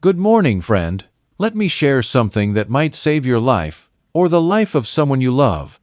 Good morning, friend. Let me share something that might save your life, or the life of someone you love.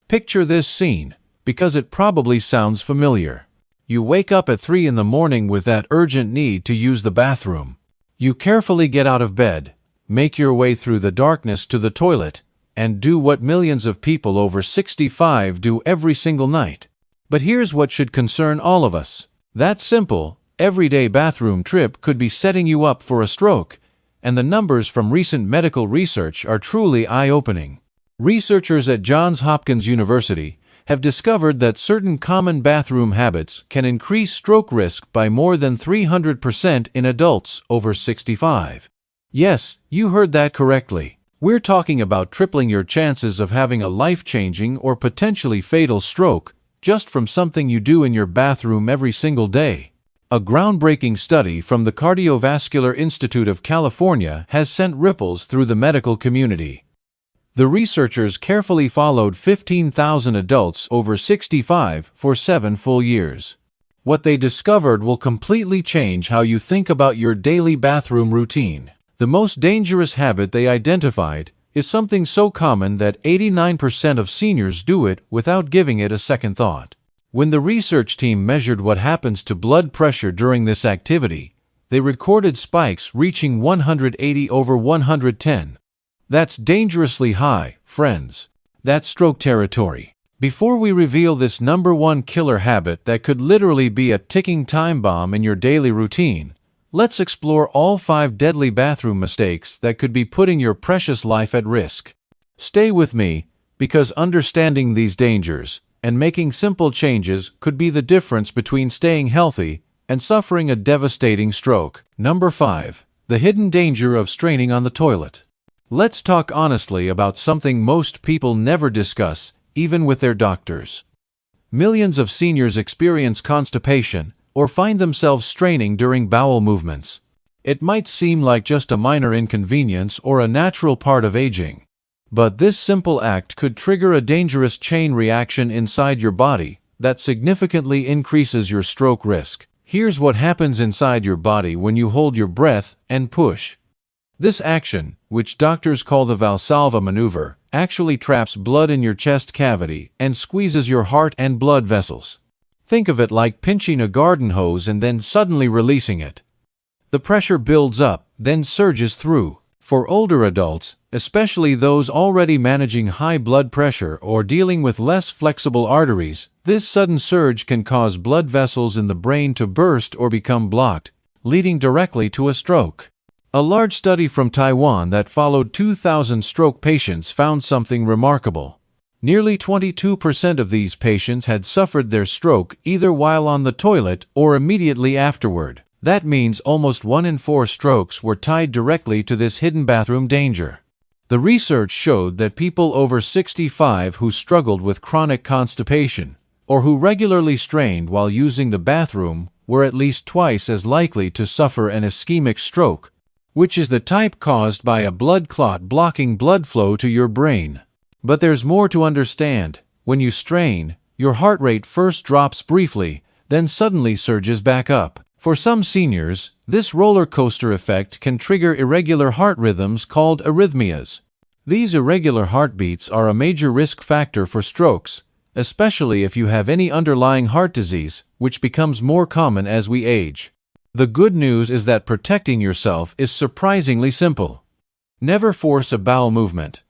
Picture this scene, because it probably sounds familiar. You wake up at 3 in the morning with that urgent need to use the bathroom. You carefully get out of bed, make your way through the darkness to the toilet, and do what millions of people over 65 do every single night. But here's what should concern all of us. That simple, everyday bathroom trip could be setting you up for a stroke, and the numbers from recent medical research are truly eye-opening. Researchers at Johns Hopkins University have discovered that certain common bathroom habits can increase stroke risk by more than 300% in adults over 65. Yes, you heard that correctly. We're talking about tripling your chances of having a life-changing or potentially fatal stroke just from something you do in your bathroom every single day. A groundbreaking study from the Cardiovascular Institute of California has sent ripples through the medical community. The researchers carefully followed 15,000 adults over 65 for 7 full years. What they discovered will completely change how you think about your daily bathroom routine. The most dangerous habit they identified is something so common that 89% of seniors do it without giving it a second thought. When the research team measured what happens to blood pressure during this activity, they recorded spikes reaching 180 over 110. That's dangerously high, friends. That's stroke territory. Before we reveal this #1 killer habit that could literally be a ticking time bomb in your daily routine, let's explore all 5 deadly bathroom mistakes that could be putting your precious life at risk. Stay with me, because understanding these dangers and making simple changes could be the difference between staying healthy and suffering a devastating stroke. Number 5. The hidden danger of straining on the toilet. Let's talk honestly about something most people never discuss, even with their doctors. Millions of seniors experience constipation or find themselves straining during bowel movements. It might seem like just a minor inconvenience or a natural part of aging. But this simple act could trigger a dangerous chain reaction inside your body that significantly increases your stroke risk. Here's what happens inside your body when you hold your breath and push. This action, which doctors call the Valsalva maneuver, actually traps blood in your chest cavity and squeezes your heart and blood vessels. Think of it like pinching a garden hose and then suddenly releasing it. The pressure builds up, then surges through. For older adults, especially those already managing high blood pressure or dealing with less flexible arteries, this sudden surge can cause blood vessels in the brain to burst or become blocked, leading directly to a stroke. A large study from Taiwan that followed 2,000 stroke patients found something remarkable. Nearly 22% of these patients had suffered their stroke either while on the toilet or immediately afterward. That means almost 1 in 4 strokes were tied directly to this hidden bathroom danger. The research showed that people over 65 who struggled with chronic constipation, or who regularly strained while using the bathroom, were at least twice as likely to suffer an ischemic stroke, which is the type caused by a blood clot blocking blood flow to your brain. But there's more to understand. When you strain, your heart rate first drops briefly, then suddenly surges back up. For some seniors, this roller coaster effect can trigger irregular heart rhythms called arrhythmias. These irregular heartbeats are a major risk factor for strokes, especially if you have any underlying heart disease, which becomes more common as we age. The good news is that protecting yourself is surprisingly simple. Never force a bowel movement.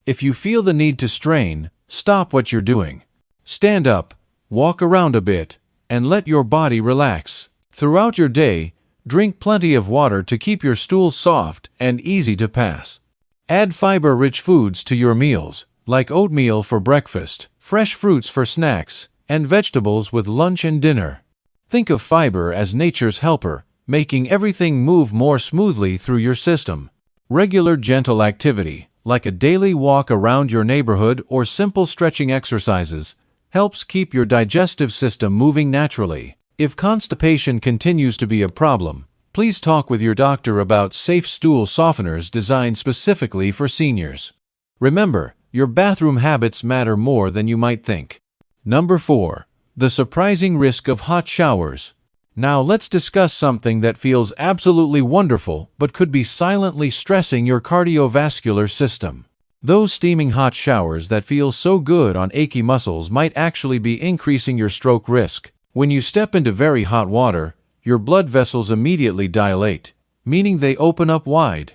If you feel the need to strain, stop what you're doing. Stand up, walk around a bit, and let your body relax. Throughout your day, drink plenty of water to keep your stool soft and easy to pass. Add fiber-rich foods to your meals, like oatmeal for breakfast, fresh fruits for snacks, and vegetables with lunch and dinner. Think of fiber as nature's helper, making everything move more smoothly through your system. Regular gentle activity, like a daily walk around your neighborhood or simple stretching exercises, helps keep your digestive system moving naturally. If constipation continues to be a problem, please talk with your doctor about safe stool softeners designed specifically for seniors. Remember, your bathroom habits matter more than you might think. Number 4. The surprising risk of hot showers. Now let's discuss something that feels absolutely wonderful but could be silently stressing your cardiovascular system. Those steaming hot showers that feel so good on achy muscles might actually be increasing your stroke risk. When you step into very hot water, your blood vessels immediately dilate, meaning they open up wide.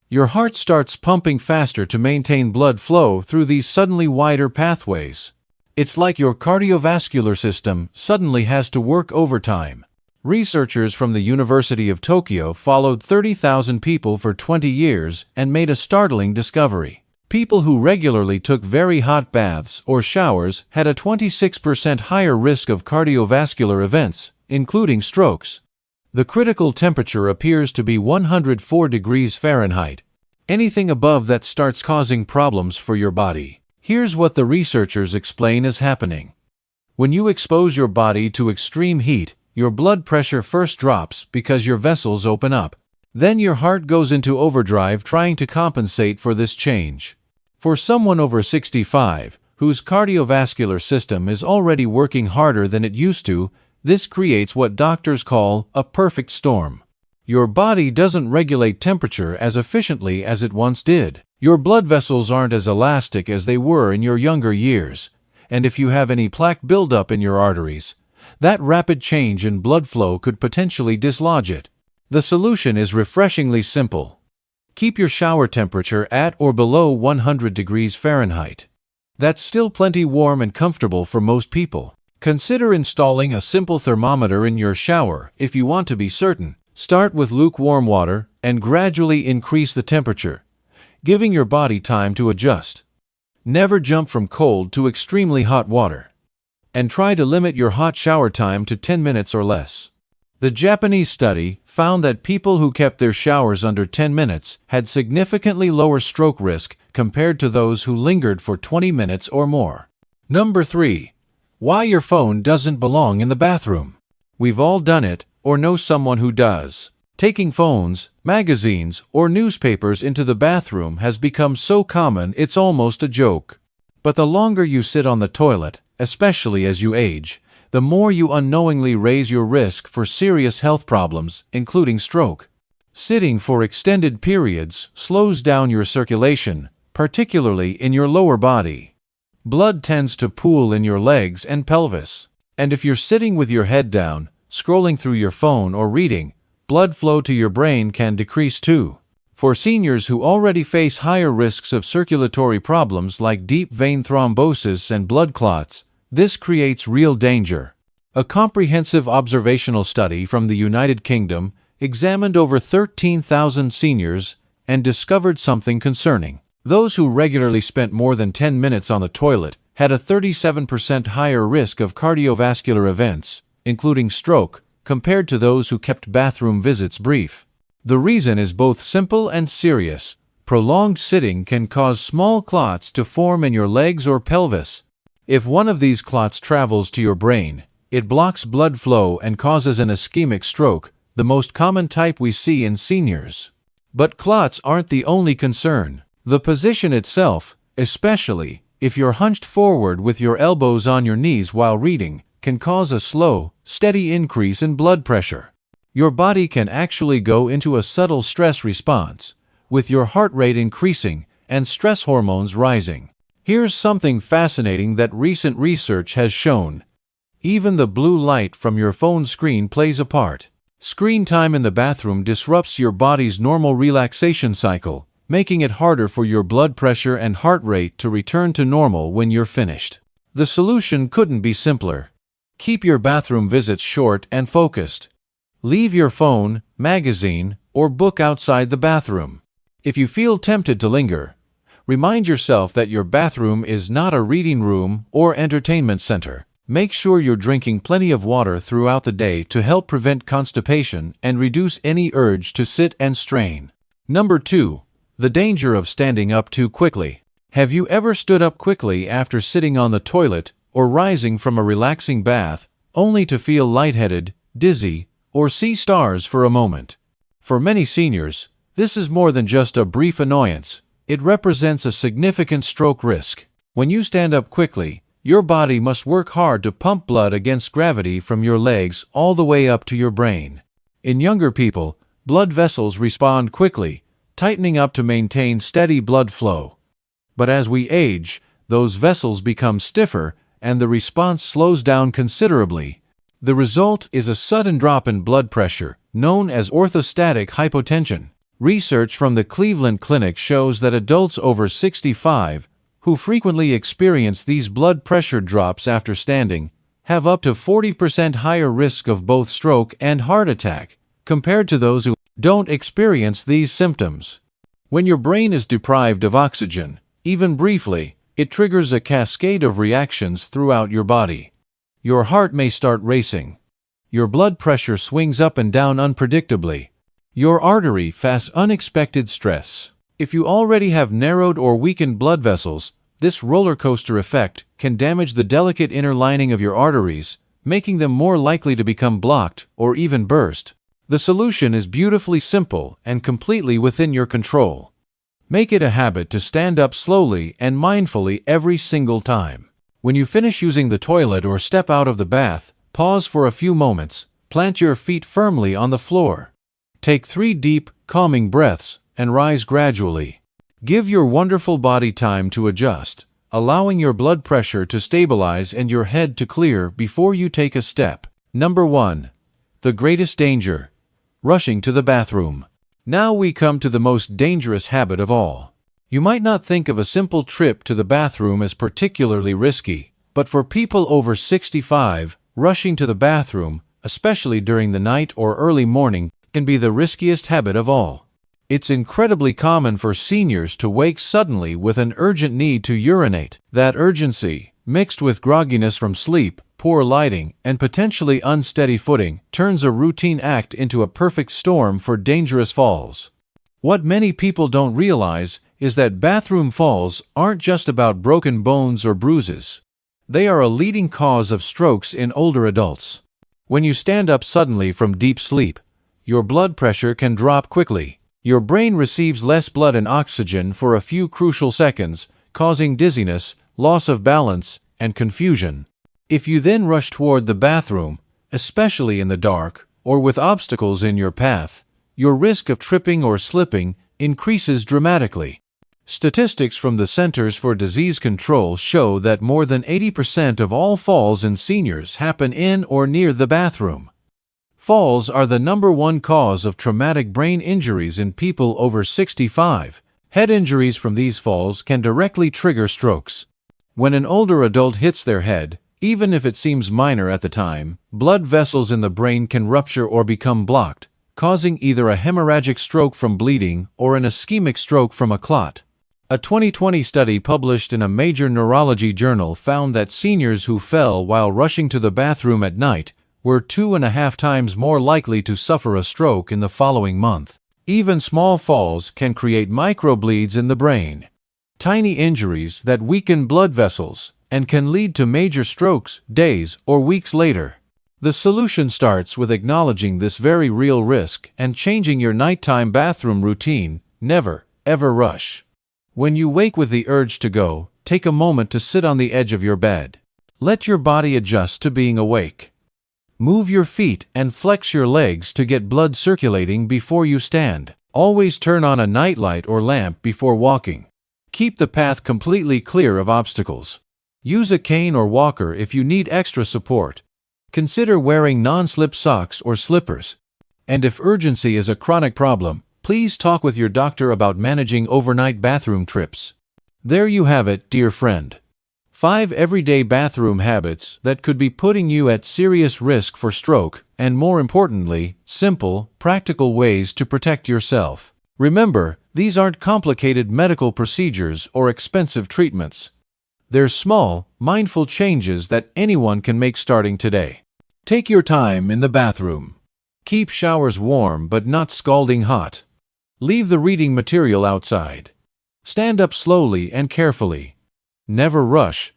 Your heart starts pumping faster to maintain blood flow through these suddenly wider pathways. It's like your cardiovascular system suddenly has to work overtime. Researchers from the University of Tokyo followed 30,000 people for 20 years and made a startling discovery. People who regularly took very hot baths or showers had a 26% higher risk of cardiovascular events, including strokes. The critical temperature appears to be 104 degrees Fahrenheit. Anything above that starts causing problems for your body. Here's what the researchers explain is happening. When you expose your body to extreme heat, your blood pressure first drops because your vessels open up. Then your heart goes into overdrive trying to compensate for this change. For someone over 65, whose cardiovascular system is already working harder than it used to, this creates what doctors call a perfect storm. Your body doesn't regulate temperature as efficiently as it once did. Your blood vessels aren't as elastic as they were in your younger years, and if you have any plaque buildup in your arteries, that rapid change in blood flow could potentially dislodge it. The solution is refreshingly simple. Keep your shower temperature at or below 100 degrees Fahrenheit. That's still plenty warm and comfortable for most people. Consider installing a simple thermometer in your shower if you want to be certain. Start with lukewarm water and gradually increase the temperature, giving your body time to adjust. Never jump from cold to extremely hot water. And try to limit your hot shower time to 10 minutes or less. The Japanese study found that people who kept their showers under 10 minutes had significantly lower stroke risk compared to those who lingered for 20 minutes or more. Number 3. Why your phone doesn't belong in the bathroom. We've all done it, or know someone who does. Taking phones, magazines, or newspapers into the bathroom has become so common it's almost a joke. But the longer you sit on the toilet, especially as you age, the more you unknowingly raise your risk for serious health problems, including stroke. Sitting for extended periods slows down your circulation, particularly in your lower body. Blood tends to pool in your legs and pelvis. And if you're sitting with your head down, scrolling through your phone or reading, blood flow to your brain can decrease too. For seniors who already face higher risks of circulatory problems like deep vein thrombosis and blood clots, this creates real danger. A comprehensive observational study from the United Kingdom examined over 13,000 seniors and discovered something concerning. Those who regularly spent more than 10 minutes on the toilet had a 37% higher risk of cardiovascular events, including stroke, compared to those who kept bathroom visits brief. The reason is both simple and serious. Prolonged sitting can cause small clots to form in your legs or pelvis. If one of these clots travels to your brain, it blocks blood flow and causes an ischemic stroke, the most common type we see in seniors. But clots aren't the only concern. The position itself, especially if you're hunched forward with your elbows on your knees while reading, can cause a slow, steady increase in blood pressure. Your body can actually go into a subtle stress response, with your heart rate increasing and stress hormones rising. Here's something fascinating that recent research has shown. Even the blue light from your phone screen plays a part. Screen time in the bathroom disrupts your body's normal relaxation cycle, making it harder for your blood pressure and heart rate to return to normal when you're finished. The solution couldn't be simpler. Keep your bathroom visits short and focused. Leave your phone, magazine, or book outside the bathroom. If you feel tempted to linger, remind yourself that your bathroom is not a reading room or entertainment center. Make sure you're drinking plenty of water throughout the day to help prevent constipation and reduce any urge to sit and strain. Number 2. The danger of standing up too quickly. Have you ever stood up quickly after sitting on the toilet or rising from a relaxing bath, only to feel lightheaded, dizzy, or see stars for a moment? For many seniors, this is more than just a brief annoyance. It represents a significant stroke risk. When you stand up quickly, Your body must work hard to pump blood against gravity from your legs all the way up to your brain. In younger people, blood vessels respond quickly, tightening up to maintain steady blood flow. But as we age, those vessels become stiffer and the response slows down considerably. The result is a sudden drop in blood pressure, known as orthostatic hypotension. Research from the Cleveland Clinic shows that adults over 65, who frequently experience these blood pressure drops after standing, have up to 40% higher risk of both stroke and heart attack, compared to those who don't experience these symptoms. When your brain is deprived of oxygen, even briefly, it triggers a cascade of reactions throughout your body. Your heart may start racing. Your blood pressure swings up and down unpredictably. Your artery faces unexpected stress. If you already have narrowed or weakened blood vessels, this roller coaster effect can damage the delicate inner lining of your arteries, making them more likely to become blocked or even burst. The solution is beautifully simple and completely within your control. Make it a habit to stand up slowly and mindfully every single time. When you finish using the toilet or step out of the bath, pause for a few moments, plant your feet firmly on the floor. Take 3 deep, calming breaths and rise gradually. Give your wonderful body time to adjust, allowing your blood pressure to stabilize and your head to clear before you take a step. Number 1. The greatest danger: rushing to the bathroom. Now we come to the most dangerous habit of all. You might not think of a simple trip to the bathroom as particularly risky, but for people over 65, rushing to the bathroom, especially during the night or early morning, can be the riskiest habit of all. It's incredibly common for seniors to wake suddenly with an urgent need to urinate. That urgency, mixed with grogginess from sleep, poor lighting, and potentially unsteady footing, turns a routine act into a perfect storm for dangerous falls. What many people don't realize is that bathroom falls aren't just about broken bones or bruises. They are a leading cause of strokes in older adults. When you stand up suddenly from deep sleep, your blood pressure can drop quickly. Your brain receives less blood and oxygen for a few crucial seconds, causing dizziness, loss of balance, and confusion. If you then rush toward the bathroom, especially in the dark or with obstacles in your path, your risk of tripping or slipping increases dramatically. Statistics from the Centers for Disease Control show that more than 80% of all falls in seniors happen in or near the bathroom. Falls are the number 1 cause of traumatic brain injuries in people over 65. Head injuries from these falls can directly trigger strokes. When an older adult hits their head, even if it seems minor at the time, blood vessels in the brain can rupture or become blocked, causing either a hemorrhagic stroke from bleeding or an ischemic stroke from a clot. A 2020 study published in a major neurology journal found that seniors who fell while rushing to the bathroom at night were 2.5 times more likely to suffer a stroke in the following month. Even small falls can create microbleeds in the brain, tiny injuries that weaken blood vessels and can lead to major strokes days or weeks later. The solution starts with acknowledging this very real risk and changing your nighttime bathroom routine. Never, ever rush. When you wake with the urge to go, take a moment to sit on the edge of your bed. Let your body adjust to being awake. Move your feet and flex your legs to get blood circulating before you stand. Always turn on a nightlight or lamp before walking. Keep the path completely clear of obstacles. Use a cane or walker if you need extra support. Consider wearing non-slip socks or slippers. And if urgency is a chronic problem, please talk with your doctor about managing overnight bathroom trips. There you have it, dear friend. 5 everyday bathroom habits that could be putting you at serious risk for stroke, and more importantly, simple, practical ways to protect yourself. Remember, these aren't complicated medical procedures or expensive treatments. They're small, mindful changes that anyone can make starting today. Take your time in the bathroom. Keep showers warm but not scalding hot. Leave the reading material outside. Stand up slowly and carefully. Never rush,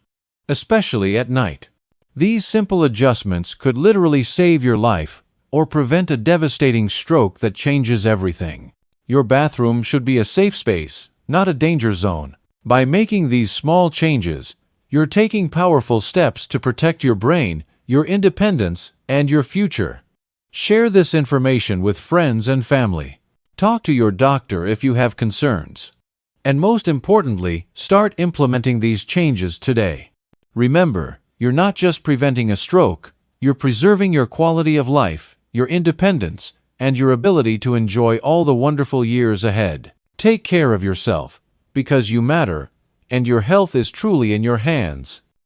especially at night. These simple adjustments could literally save your life or prevent a devastating stroke that changes everything. Your bathroom should be a safe space, not a danger zone. By making these small changes, You're taking powerful steps to protect your brain, your independence, and your future. Share this information with friends and family. Talk to your doctor if you have concerns. And most importantly, start implementing these changes today. Remember, you're not just preventing a stroke, you're preserving your quality of life, your independence, and your ability to enjoy all the wonderful years ahead. Take care of yourself, because you matter, and your health is truly in your hands.